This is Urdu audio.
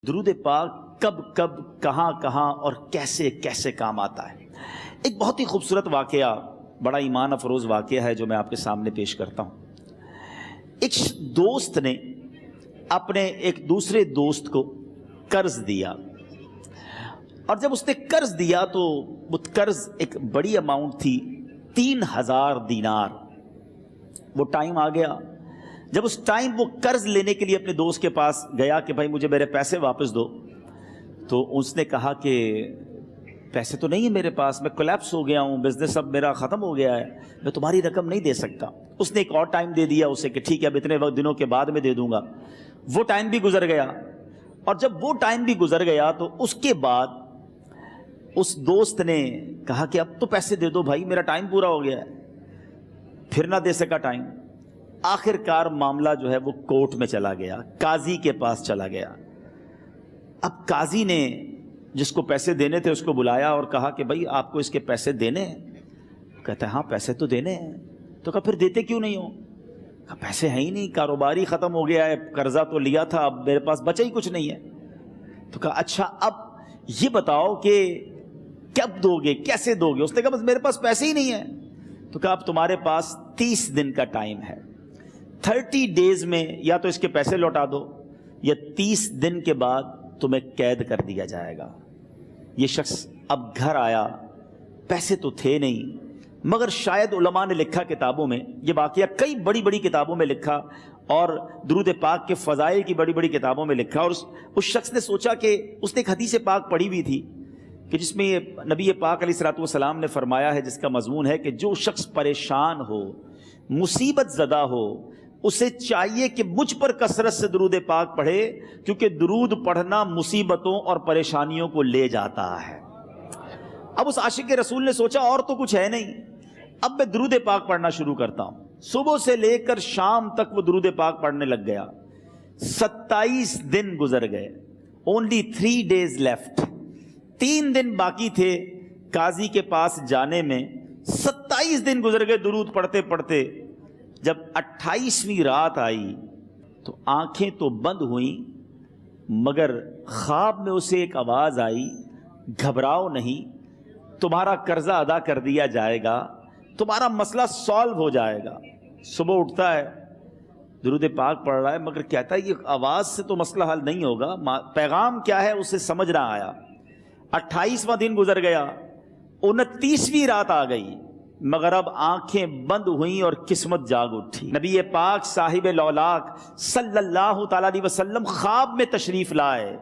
درود پاک کب کب کہاں کہاں اور کیسے کیسے کام آتا ہے۔ ایک بہت ہی خوبصورت واقعہ، بڑا ایمان افروز واقعہ ہے جو میں آپ کے سامنے پیش کرتا ہوں۔ ایک دوست نے اپنے ایک دوسرے دوست کو قرض دیا، اور جب اس نے قرض دیا تو وہ قرض ایک بڑی اماؤنٹ تھی، 3000 دینار۔ وہ ٹائم آ گیا جب اس ٹائم وہ قرض لینے کے لیے اپنے دوست کے پاس گیا کہ بھائی مجھے میرے پیسے واپس دو، تو اس نے کہا کہ پیسے تو نہیں ہے میرے پاس، میں کولیپس ہو گیا ہوں، بزنس اب میرا ختم ہو گیا ہے، میں تمہاری رقم نہیں دے سکتا۔ اس نے ایک اور ٹائم دے دیا اسے کہ ٹھیک ہے اب اتنے دنوں کے بعد میں دے دوں گا۔ وہ ٹائم بھی گزر گیا، اور جب وہ ٹائم بھی گزر گیا تو اس کے بعد اس دوست نے کہا کہ اب تو پیسے دے دو بھائی، میرا ٹائم پورا ہو گیا ہے۔ پھر نہ دے سکا ٹائم۔ آخر کار معاملہ جو ہے وہ کورٹ میں چلا گیا، قاضی کے پاس چلا گیا۔ اب قاضی نے جس کو پیسے دینے تھے اس کو بلایا اور کہا کہ بھائی آپ کو اس کے پیسے دینے ہیں؟ کہتا ہے ہاں پیسے تو دینے ہیں۔ تو کہا پھر دیتے کیوں نہیں ہو؟ کہا پیسے ہیں ہی نہیں، کاروبار ہی ختم ہو گیا ہے، قرضہ تو لیا تھا، اب میرے پاس بچا ہی کچھ نہیں ہے۔ تو کہا اچھا اب یہ بتاؤ کہ کب دو گے، کیسے دو گے؟ اس نے کہا بس میرے پاس پیسے ہی نہیں ہیں۔ تو کہا اب تمہارے پاس 30 دن کا ٹائم ہے، 30 ڈیز میں یا تو اس کے پیسے لوٹا دو یا 30 دن کے بعد تمہیں قید کر دیا جائے گا۔ یہ شخص اب گھر آیا، پیسے تو تھے نہیں، مگر شاید علماء نے لکھا کتابوں میں، یہ واقعہ کئی بڑی بڑی کتابوں میں لکھا اور درود پاک کے فضائل کی بڑی بڑی کتابوں میں لکھا، اور اس شخص نے سوچا کہ اس نے ایک حدیث پاک پڑھی ہوئی تھی کہ جس میں یہ نبی پاک علیہ الصلوۃ والسلام نے فرمایا ہے، جس کا مضمون ہے کہ جو شخص پریشان ہو، مصیبت زدہ ہو، اسے چاہیے کہ مجھ پر کثرت سے درود پاک پڑھے، کیونکہ درود پڑھنا مصیبتوں اور پریشانیوں کو لے جاتا ہے۔ اب اس عاشق رسول نے سوچا اور تو کچھ ہے نہیں، اب میں درود پاک پڑھنا شروع کرتا ہوں۔ صبح سے لے کر شام تک وہ درود پاک پڑھنے لگ گیا۔ 27 دن گزر گئے، only 3 days left، 3 دن باقی تھے قاضی کے پاس جانے میں۔ 27 دن گزر گئے درود پڑھتے پڑھتے۔ جب 28ویں رات آئی تو آنکھیں تو بند ہوئیں، مگر خواب میں اسے ایک آواز آئی، گھبراؤ نہیں، تمہارا قرضہ ادا کر دیا جائے گا، تمہارا مسئلہ سالو ہو جائے گا۔ صبح اٹھتا ہے، درود پاک پڑھ رہا ہے، مگر کہتا ہے یہ آواز سے تو مسئلہ حل نہیں ہوگا، پیغام کیا ہے اسے سمجھ نہ آیا۔ 28واں دن گزر گیا، 29ویں رات آ گئی، مگر اب آنکھیں بند ہوئیں اور قسمت جاگ اٹھی۔ نبی پاک صاحب لولاک صلی اللہ تعالی علیہ وسلم خواب میں تشریف لائے۔